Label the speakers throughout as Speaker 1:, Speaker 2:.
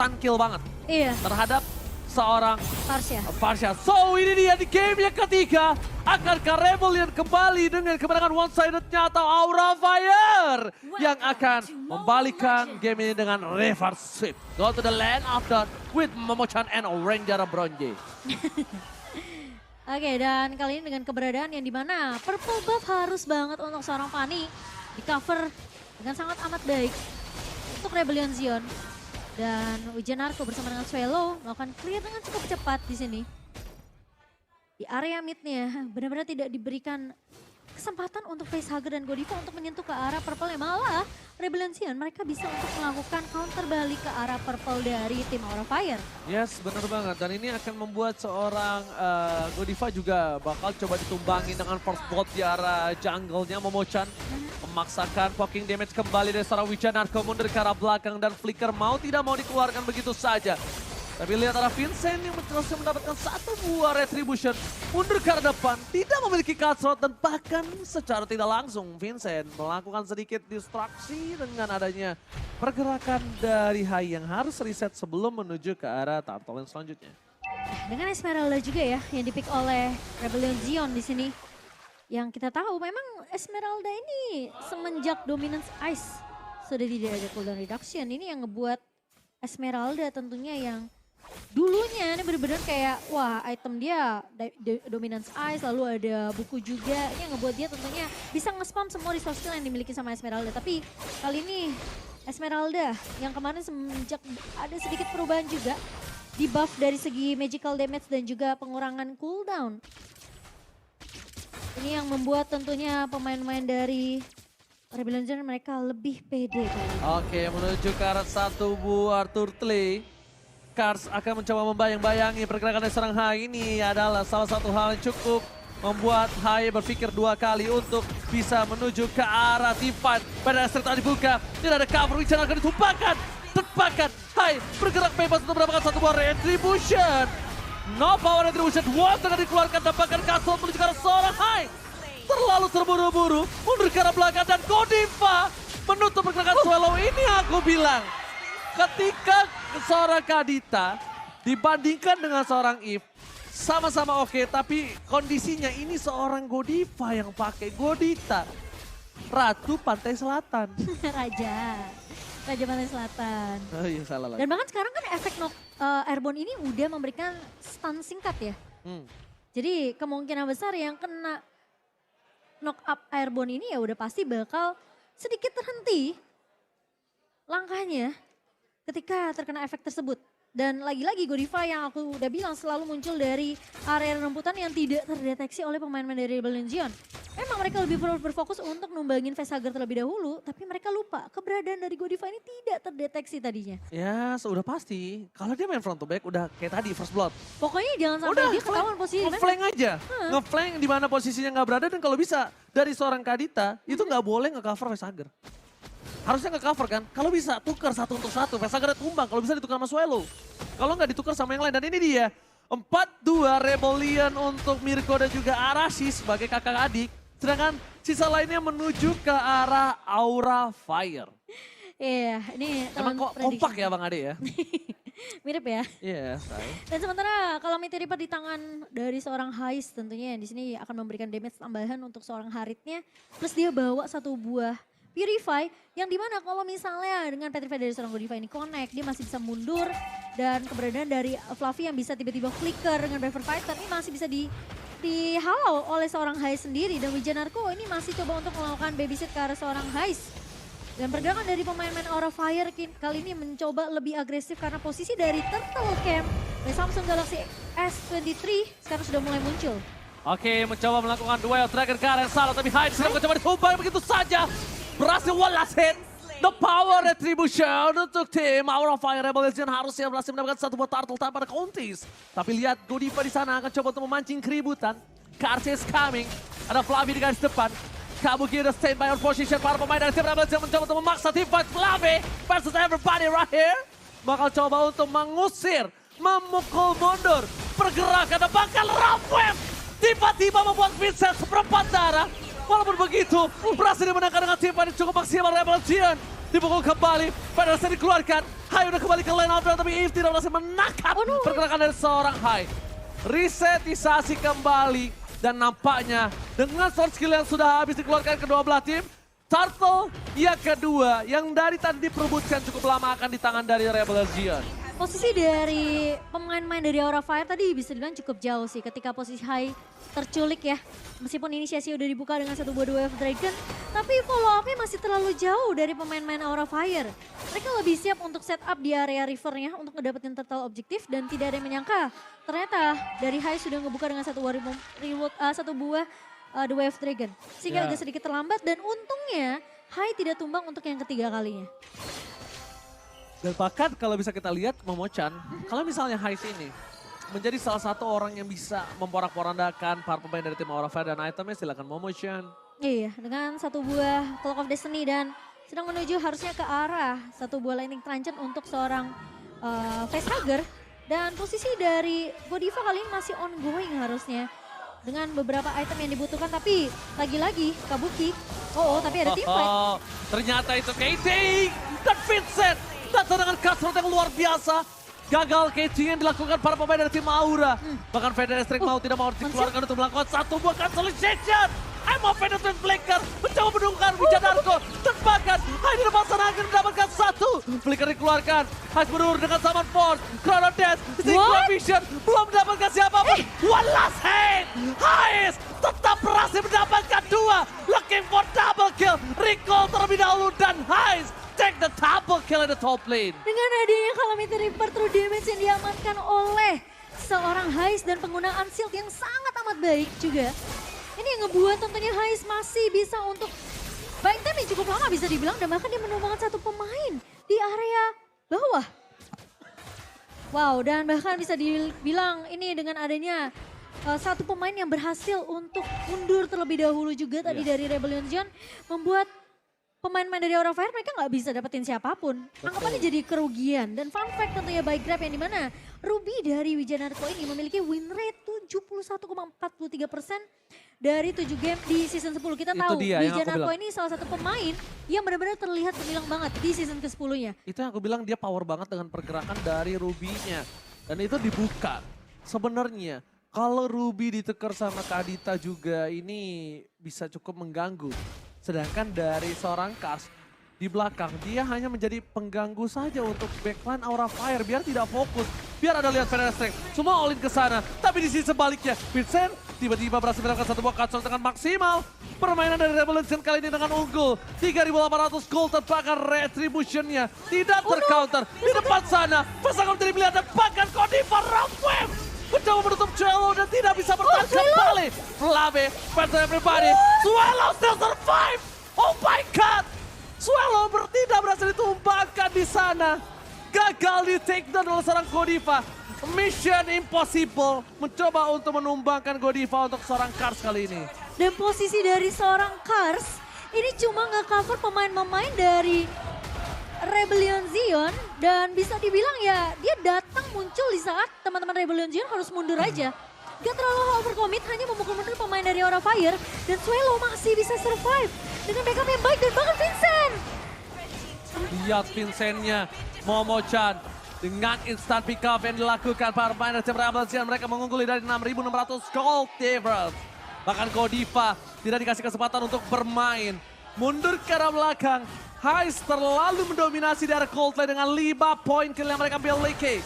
Speaker 1: stun kill banget
Speaker 2: Iya,
Speaker 1: terhadap seorang
Speaker 2: Farsha.
Speaker 1: So ini dia di game yang ketiga. Akankah Rebellion kembali dengan kemenangan one-sided-nya atau Aura Fire yang akan membalikan game ini dengan reverse sweep. Go to the land of dawn with Momo-chan and Ranger Bronze.
Speaker 2: Oke, dan kali ini dengan keberadaan yang dimana purple buff harus banget untuk seorang Fanny di cover dengan sangat amat baik untuk Rebellion Zion. Dan Wijanarko bersama dengan Swallow melakukan clear dengan cukup cepat di sini. Di area midnya benar-benar tidak diberikan kesempatan untuk facehugger dan Godiva untuk menyentuh ke arah purple yang malah Rebellion Zion mereka bisa untuk melakukan counter balik ke arah purple dari tim Aura Fire.
Speaker 1: Yes, benar banget. Dan ini akan membuat seorang Godiva juga bakal coba ditumbangi dengan first blood di arah jungle-nya Momo-chan. Memaksakan poking damage kembali dari seorang Wijanarko mundur ke arah belakang dan Flicker mau tidak mau dikeluarkan begitu saja. Tapi lihat arah Vincent yang berhasil mendapatkan satu buah retribution. Mundur ke arah depan, tidak memiliki cutthroat dan bahkan secara tidak langsung Vincent melakukan sedikit distraksi dengan adanya pergerakan dari Hai yang harus reset sebelum menuju ke arah turtle yang selanjutnya.
Speaker 2: Dengan Esmeralda juga ya yang dipick oleh Rebellion Zion di sini. Yang kita tahu memang Esmeralda ini semenjak Dominance Ice sudah tidak ada cooldown reduction. Ini yang ngebuat Esmeralda tentunya yang dulunya ini benar-benar kayak wah item dia Dominance Ice lalu ada buku juga. Ini yang ngebuat dia tentunya bisa nge-spam semua resource skill yang dimiliki sama Esmeralda. Tapi kali ini Esmeralda yang kemarin semenjak ada sedikit perubahan juga. Di buff dari segi magical damage dan juga pengurangan cooldown. Ini yang membuat tentunya pemain-pemain dari Rebellion Zion mereka lebih pede kali.
Speaker 1: Oke, menuju ke arah satu buah turtle. Kars akan mencoba membayang-bayangi pergerakan dari serang Hai ini adalah salah satu hal yang cukup membuat Hai berpikir dua kali untuk bisa menuju ke arah teamfight. Pada saat telah dibuka, tidak ada cover, Wijanarko ditumpahkan. Tepakan, Hai bergerak bebas untuk mendapatkan satu buah retribution. No power retribution, Wall tengah dikeluarkan, dapatkan castle menuju ke arah seorang Hai. Terlalu terburu-buru, mundur ke arah belakang dan Godiva menutup pergerakan Swallow. Ini aku bilang, ketika seorang Kadita dibandingkan dengan seorang Eve, sama-sama oke, tapi kondisinya ini seorang Godiva yang pakai Godita. Ratu Pantai Selatan.
Speaker 2: Raja Pantai Selatan.
Speaker 1: Oh iya salah lagi.
Speaker 2: Dan bahkan sekarang kan efek airborne ini udah memberikan stun singkat ya. Jadi kemungkinan besar yang kena knock up airborne ini ya udah pasti bakal sedikit terhenti langkahnya ketika terkena efek tersebut. Dan lagi-lagi Godiva yang aku udah bilang selalu muncul dari area rumputan yang tidak terdeteksi oleh pemain-pemain dari Rebellion Zion. Memang mereka lebih berfokus untuk numbangin facehugger terlebih dahulu, tapi mereka lupa keberadaan dari Godiva ini tidak terdeteksi tadinya.
Speaker 1: Ya sudah pasti, kalau dia main front to back udah kayak tadi first blood.
Speaker 2: Pokoknya jangan sampai dia ketahuan posisi.
Speaker 1: Nge-flank aja, nge-flank di mana posisinya nggak berada dan kalau bisa dari seorang Kadita itu nggak boleh nge-cover facehugger. Harusnya nge-cover kan, kalau bisa tukar satu untuk satu, facehugger tumbang, kalau bisa ditukar sama Swallow. Kalau nggak ditukar sama yang lain dan ini dia 4-2 Rebellion untuk Mirko dan juga Arashi sebagai kakak adik. Sedangkan sisa lainnya menuju ke arah Aura Fire.
Speaker 2: Iya, ini
Speaker 1: emang kok kompak ya Bang Ade ya?
Speaker 2: Mirip ya.
Speaker 1: Iya,
Speaker 2: Dan sementara kalau Mighty Reaper di tangan dari seorang Hais tentunya di sini akan memberikan damage tambahan untuk seorang Haritnya. Plus dia bawa satu buah Purify yang dimana kalau misalnya dengan Petrify dari seorang Godiva ini connect, dia masih bisa mundur dan keberadaan dari Fluffy yang bisa tiba-tiba flicker dengan Braver Fighter ini masih bisa dihalau oleh seorang Hais sendiri. Dan Wijanarko ini masih coba untuk melakukan babysit ke arah seorang Hais. Dan pergerakan dari pemain-pemain Aura Fire kali ini mencoba lebih agresif karena posisi dari Turtle Camp dari Samsung Galaxy S23 sekarang sudah mulai muncul.
Speaker 1: Oke, mencoba melakukan duel Dragon Car yang salah tapi Hyde sedang mencoba ditumbang begitu saja. Berhasil one last hit. The power retribution untuk tim Aura Fire Rebellion harusnya berhasil mendapatkan satu buah turtle tanpa ada counties. Tapi lihat Godiva di sana akan coba untuk memancing keributan. Karsi is coming. Ada Flavi di garis depan. Kabuki udah stand by on position. Para pemain dari tim Rebellion mencoba untuk memaksa team fight Flavi versus everybody right here. Bakal coba untuk mengusir, memukul mundur, pergerakan dan bahkan Ramweb tiba-tiba membuat Vincent seperempat darah. Walaupun begitu, berhasil dimenangkan dengan tim fight cukup maksimal Rebellion. Dipukul kembali. Federasi dikeluarkan. Hai udah kembali ke line up tapi Eve tidak berhasil menangkap pergerakan dari seorang Hai. Resetisasi kembali. Dan nampaknya dengan sword skill yang sudah habis dikeluarkan kedua belah tim. Turtle yang kedua yang dari tadi diperebutkan cukup lama akan di tangan dari Rebel Legion.
Speaker 2: Posisi dari pemain-pemain dari Aura Fire tadi bisa dibilang cukup jauh sih ketika posisi high terculik ya. Meskipun inisiasi udah dibuka dengan satu buah Wave Dragon, tapi follow up-nya masih terlalu jauh dari pemain-pemain Aura Fire. Mereka lebih siap untuk setup di area rivernya untuk mendapatkan total objektif dan tidak ada yang menyangka. Ternyata dari high sudah ngebuka dengan satu buah satu buah The Wave Dragon. Sehingga agak sedikit terlambat dan untungnya high tidak tumbang untuk yang ketiga kalinya.
Speaker 1: Dan bahkan kalau bisa kita lihat Momochan, kalau misalnya Hais ini menjadi salah satu orang yang bisa memporak-porandakan para pemain dari tim Aura Fire dan itemnya silakan Momochan.
Speaker 2: Iya, dengan satu buah Clock of Destiny dan sedang menuju harusnya ke arah satu buah Lightning Truncheon untuk seorang facehugger. Dan posisi dari Godiva kali ini masih ongoing harusnya. Dengan beberapa item yang dibutuhkan tapi lagi-lagi Kabuki. Tapi ada teamfight.
Speaker 1: Ternyata itu KT dan Vincent. Datang dengan cutthroat yang luar biasa. Gagal catching yang dilakukan para pemain dari tim Aura. Bahkan Federasi mau tidak mau dikeluarkan untuk melakukan satu buah consolidation. I'm a Federasi Flicker mencoba menunggukan Wijadarko. Terbakar. Hai di depan sana akan mendapatkan satu. Flicker dikeluarkan. Hais menurun dengan Summon Force. Chrono Death. Synchro Vision. Belum mendapatkan siapapun. One last hit. Hais tetap berhasil mendapatkan dua. Looking for double kill. Recall terlebih dahulu dan Hais take the double kill in the top lane.
Speaker 2: Dengan adanya Calamity Reaper true damage yang diamankan oleh seorang Hais dan penggunaan shield yang sangat amat baik juga. Ini yang ngebuat tentunya Hais masih bisa untuk buying time yang cukup lama bisa dibilang dan bahkan dia menumbangkan satu pemain di area bawah. Wow, dan bahkan bisa dibilang ini dengan adanya satu pemain yang berhasil untuk mundur terlebih dahulu juga tadi dari Rebel Legion membuat pemain-pemain dari Aura Fire mereka nggak bisa dapetin siapapun. Anggapannya jadi kerugian. Dan fun fact tentunya by Grab yang dimana Ruby dari Wijanarko ini memiliki win rate 71,43% dari 7 game di season 10. Kita tahu Wijanarko ini salah satu pemain yang benar-benar terlihat gemilang banget di season ke-10-nya.
Speaker 1: Itu yang aku bilang dia power banget dengan pergerakan dari Ruby-nya. Dan itu dibuka. Sebenarnya kalau Ruby ditukar sama Kadita juga ini bisa cukup mengganggu. Sedangkan dari seorang Kars di belakang dia hanya menjadi pengganggu saja untuk backline Aura Fire biar tidak fokus. Biar ada lihat Federasi semua all in ke sana. Tapi di sisi sebaliknya Vincent tiba-tiba berhasil mendapatkan satu buah cutshot dengan maksimal. Permainan dari Rebel Legion kali ini dengan unggul. 3.800 gold terbakar retributionnya. Tidak tercounter. Di depan sana pasangan dari melihat dan bahkan Godiva Rockwave mencoba menutup Swallow dan tidak bisa bertahan kembali. Flame, fans everybody. Swallow still survive. Oh my god. Swallow tidak berhasil ditumbangkan di sana. Gagal di take down oleh seorang Godiva. Mission impossible. Mencoba untuk menumbangkan Godiva untuk seorang Kars kali ini.
Speaker 2: Dan posisi dari seorang Kars ini cuma nge-cover pemain-pemain dari Rebellion Zion dan bisa dibilang ya dia datang muncul di saat teman-teman Rebellion Zion harus mundur aja. Gak terlalu overcommit, hanya memukul mundur pemain dari Aura Fire dan Swallow masih bisa survive dengan backup yang baik dan bahkan Vincent.
Speaker 1: Lihat Vincentnya, Momochan dengan instant pick up yang dilakukan para pemain tim Rebel Legion. Mereka mengungguli dari 6.600 gold difference. Bahkan Godiva tidak dikasih kesempatan untuk bermain. Mundur ke arah belakang. Hais terlalu mendominasi di area cold lane dengan 5 poin kill yang mereka miliki.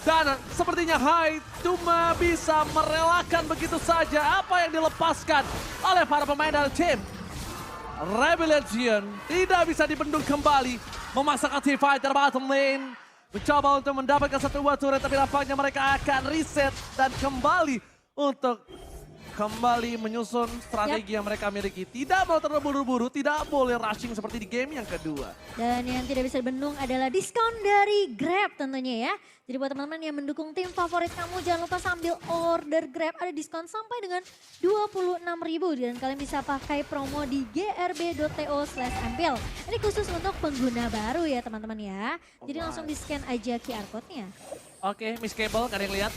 Speaker 1: Dan sepertinya Hais cuma bisa merelakan begitu saja apa yang dilepaskan oleh para pemain dari tim Rebel Legion. Tidak bisa dibendung kembali. Memaksakan team fighter bottom lane. Mencoba untuk mendapatkan satu buah turret tapi nampaknya mereka akan reset dan kembali untuk menyusun strategi yang mereka miliki. Tidak mau terburu-buru, tidak boleh rushing seperti di game yang kedua.
Speaker 2: Dan yang tidak bisa dibendung adalah diskon dari Grab tentunya ya. Jadi buat teman-teman yang mendukung tim favorit kamu, jangan lupa sambil order Grab ada diskon sampai dengan 26.000. Dan kalian bisa pakai promo di grb.to/ampil. Ini khusus untuk pengguna baru ya teman-teman ya. Jadi langsung di scan aja QR code-nya.
Speaker 1: Oke, Miss Cable, kalian lihat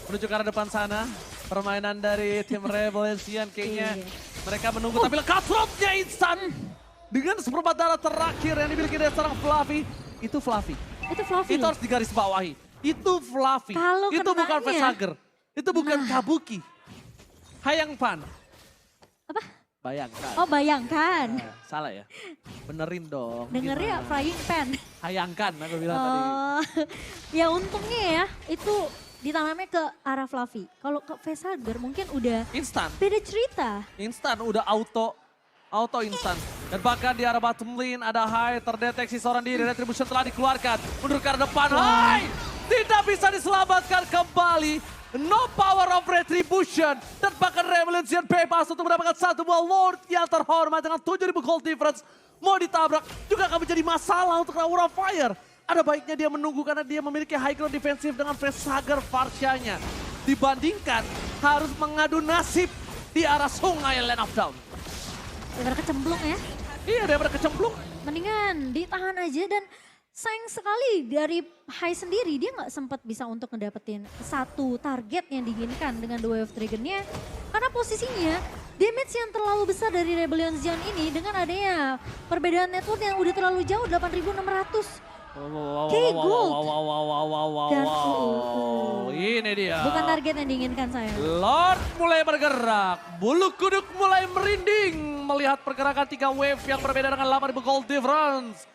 Speaker 1: menuju ke arah depan sana. Permainan dari tim Rebel Legion kayaknya mereka menunggu tapi cutthroat-nya instan. Dengan seperempat darah terakhir yang dimiliki dari seorang Fluffy. Itu Fluffy.
Speaker 2: Itu Fluffy.
Speaker 1: Itu harus digarisbawahi. Itu Fluffy.
Speaker 2: Kalau
Speaker 1: itu bukan
Speaker 2: kenanya-
Speaker 1: Facehugger. Itu bukan Kabuki. Hayangpan.
Speaker 2: Apa?
Speaker 1: Bayangkan.
Speaker 2: Oh bayangkan.
Speaker 1: Salah ya? Benerin dong.
Speaker 2: Dengernya
Speaker 1: Gimana?
Speaker 2: frying pan.
Speaker 1: Hayangkan aku bilang tadi.
Speaker 2: Oh, ya untungnya ya itu ditanamnya ke arah Fluffy. Kalau ke Facehugger mungkin udah
Speaker 1: Instan.
Speaker 2: beda cerita.
Speaker 1: Instan udah auto instan. Dan bahkan di arah bottom lane ada Hai terdeteksi seorang diri. Retribution telah dikeluarkan. Mundur ke arah depan. Hai tidak bisa diselamatkan kembali. No power of retribution. Dan bahkan Revolution bebas untuk mendapatkan satu buah Lord yang terhormat dengan 7.000 gold difference. Mau ditabrak juga akan menjadi masalah untuk Aura Fire. Ada baiknya dia menunggu karena dia memiliki high ground defensif dengan Facehugger Farsianya. Dibandingkan harus mengadu nasib di arah sungai Land of Dawn.
Speaker 2: Daripada kecemplung ya.
Speaker 1: Iya daripada kecemplung.
Speaker 2: Mendingan ditahan aja dan sayang sekali dari Hai sendiri dia nggak sempat bisa untuk ngedapetin satu target yang diinginkan dengan The Way of Dragon-nya. Karena posisinya damage yang terlalu besar dari Rebellion Zion ini dengan adanya perbedaan network yang udah terlalu jauh 8.600. Kayak gold. Dan
Speaker 1: Ini dia.
Speaker 2: bukan target yang diinginkan saya.
Speaker 1: Lord mulai bergerak. Bulu kuduk mulai merinding. Melihat pergerakan 3 wave yang berbeda dengan 8.000 gold difference.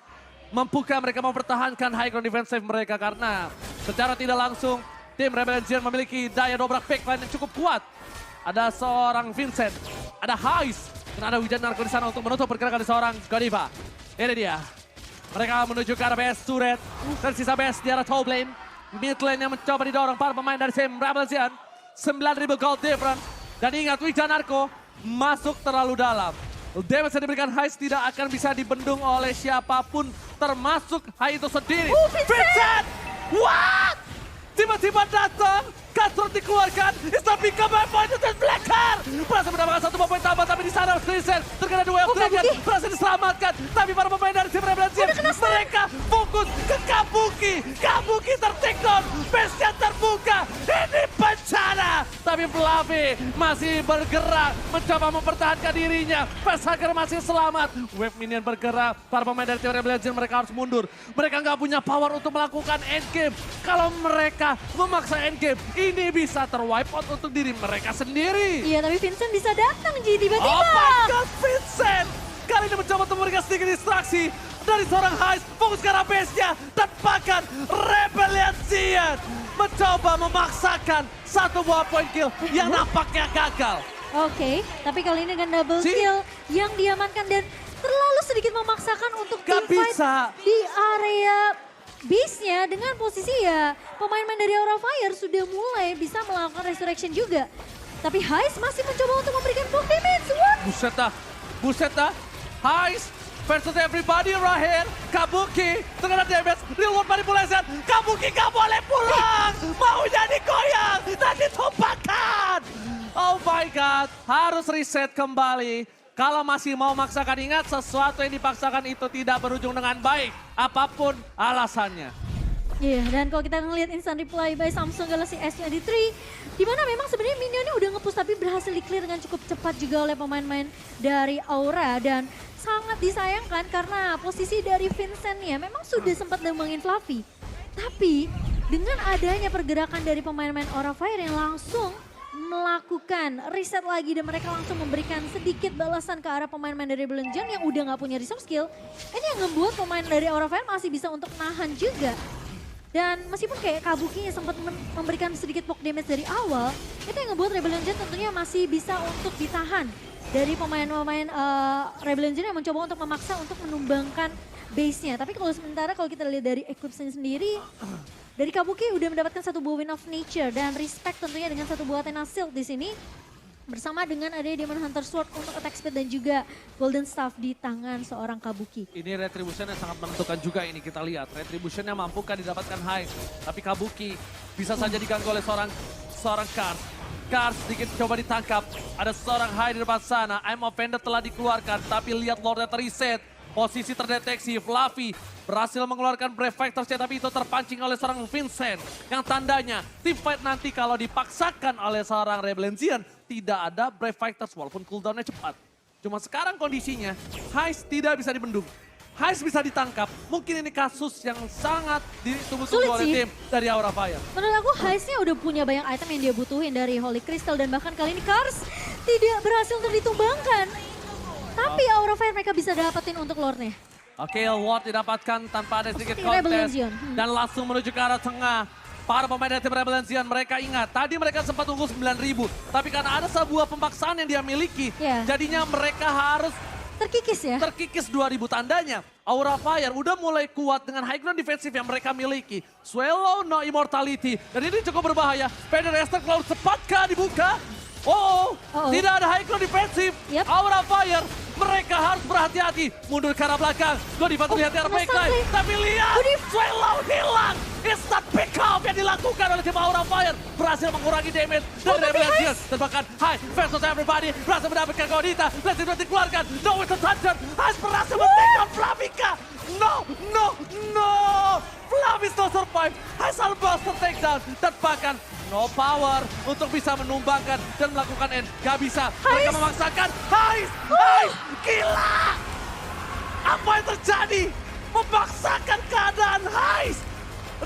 Speaker 1: Mampukah mereka mempertahankan high ground defensive mereka karena secara tidak langsung tim Rebellion Zion memiliki daya dobrak backline yang cukup kuat. Ada seorang Vincent, ada Hais, dan ada Wijan Narko di sana untuk menutup pergerakan seorang Godiva. Ini dia. Mereka menuju ke arah base turret dan sisa base di arah top lane. Mid lane yang mencoba didorong para pemain dari tim Rebellion Zion. 9.000 gold difference. Dan ingat Wijan Narko masuk terlalu dalam. Damage yang diberikan Hais tidak akan bisa dibendung oleh siapapun termasuk Hai itu sendiri. Vincent! What? Tiba-tiba datang, kasur dikeluarkan, Islam become a point dan Blacker! Berhasil mendapatkan satu poin tambah tapi di sana Vincent terkena dua yang Dragon berhasil diselamatkan. Tapi para pemain dari tim Rebellion Zion mereka fokus ke Kabuki. Kabuki ter-take down, base-nya terbuka. Ini bencana. Tapi Fluffy masih bergerak mencoba mempertahankan dirinya. Facehugger masih selamat. Wave minion bergerak, para pemain dari tim Rebellion Zion mereka harus mundur. Mereka nggak punya power untuk melakukan endgame. Kalau mereka memaksa endgame, ini bisa terwipe out untuk diri mereka sendiri.
Speaker 2: Iya tapi Vincent bisa datang Ji tiba-tiba.
Speaker 1: Oh my god, Vincent! Kali ini mencoba untuk memberikan sedikit distraksi dari seorang Hais. Fokus ke arah base-nya dan bahkan Rebellion Zion mencoba memaksakan satu buah point kill yang nampaknya gagal.
Speaker 2: Oke, tapi kali ini dengan double kill yang diamankan dan terlalu sedikit memaksakan untuk
Speaker 1: Gak
Speaker 2: teamfight
Speaker 1: bisa.
Speaker 2: di area base-nya dengan posisi ya pemain-pemain dari Aura Fire sudah mulai bisa melakukan resurrection juga. Tapi Hais masih mencoba untuk memberikan block damage. What?
Speaker 1: Buset dah. Hais versus everybody right here. Kabuki terkena damage, real world manipulation. Kabuki gak boleh pulang. Maunya digoyang dan ditumpahkan. Oh my god, harus reset kembali. Kalau masih mau maksakan, ingat sesuatu yang dipaksakan itu tidak berujung dengan baik. Apapun alasannya.
Speaker 2: Iya, dan kalau kita ngelihat instant reply by Samsung Galaxy S23, di mana memang sebenarnya minionnya udah nge-push tapi berhasil di-clear dengan cukup cepat juga oleh pemain-pemain dari Aura. Dan sangat disayangkan karena posisi dari Vincent-nya memang sudah sempat dembangin Fluffy. Tapi dengan adanya pergerakan dari pemain-pemain Aura Fire yang langsung melakukan reset lagi dan mereka langsung memberikan sedikit balasan ke arah pemain-pemain dari Rebellion Zion yang udah gak punya resource skill. Ini yang ngebuat pemain dari Aura Fire masih bisa untuk nahan juga. Dan meskipun kayak Kabuki yang sempat memberikan sedikit poke damage dari awal, itu yang ngebuat Rebellion Zion tentunya masih bisa untuk ditahan dari pemain-pemain Rebellion Zion yang mencoba untuk memaksa untuk menumbangkan base-nya. Tapi kalau sementara kalau kita lihat dari Eclipse sendiri, dari Kabuki udah mendapatkan satu buah Wind of Nature dan respect tentunya dengan satu buah Athena Shield di sini. Bersama dengan adanya Demon Hunter Sword untuk attack speed dan juga Golden Staff di tangan seorang Kabuki.
Speaker 1: Ini Retribution yang sangat menentukan juga ini kita lihat. Retributionnya mampukah didapatkan high. Tapi Kabuki bisa saja diganggu oleh seorang Kars. Kars sedikit coba ditangkap. Ada seorang high di depan sana. I'm Offended telah dikeluarkan. Tapi lihat Lordnya terreset. Posisi terdeteksi. Fluffy berhasil mengeluarkan Brave Fighters tapi itu terpancing oleh seorang Vincent. Yang tandanya team fight nanti kalau dipaksakan oleh seorang Rebellion Zion tidak ada Brave Fighters walaupun cooldownnya cepat. Cuma sekarang kondisinya, Heist tidak bisa dibendung. Heist bisa ditangkap. Mungkin ini kasus yang sangat ditunggu-tunggu
Speaker 2: Sulit
Speaker 1: oleh
Speaker 2: sih.
Speaker 1: tim dari Aura Fire.
Speaker 2: Menurut aku Heist-nya udah punya banyak item yang dia butuhin dari Holy Crystal dan bahkan kali ini Kars tidak berhasil untuk ditumbangkan. Tapi Aura Fire mereka bisa dapetin untuk lore-nya.
Speaker 1: Oke, Ward didapatkan tanpa ada sedikit
Speaker 2: seperti Rebel
Speaker 1: kontes.
Speaker 2: Legion.
Speaker 1: Dan langsung menuju ke arah tengah. Para pemain dari tim Rebel Legion, mereka ingat, tadi mereka sempat unggul 9.000. Tapi karena ada sebuah pemaksaan yang dia miliki,
Speaker 2: Ya.
Speaker 1: jadinya mereka harus
Speaker 2: Terkikis ya.
Speaker 1: terkikis 2000 tandanya. Aura Fire udah mulai kuat dengan high ground defensif yang mereka miliki. Swallow no immortality. Dan ini cukup berbahaya. Spider Esther Cloud cepatkah dibuka? Tidak ada high ground defensif.
Speaker 2: Yep.
Speaker 1: Aura Fire, mereka harus berhati-hati. Mundur ke arah belakang. Godiva terlihat di arah
Speaker 2: kena
Speaker 1: backline.
Speaker 2: sampai.
Speaker 1: Tapi lihat, Swallow hilang. Instant pick up yang dilakukan oleh tim Aura Fire. Berhasil mengurangi damage dari
Speaker 2: tapi
Speaker 1: Rebel Legion.
Speaker 2: Heist.
Speaker 1: Dan bahkan Heist versus everybody. Berhasil mendapatkan Godita. Blessing Blade dikeluarkan. No with the toucher. Heist berhasil men-take down Flavica. No. Flavi still survive. Heist Albuster takedown. Dan bahkan no power untuk bisa menumbangkan dan melakukan end. Gak bisa. Mereka memaksakan. Heist. Gila. Apa yang terjadi? Memaksakan keadaan Heist.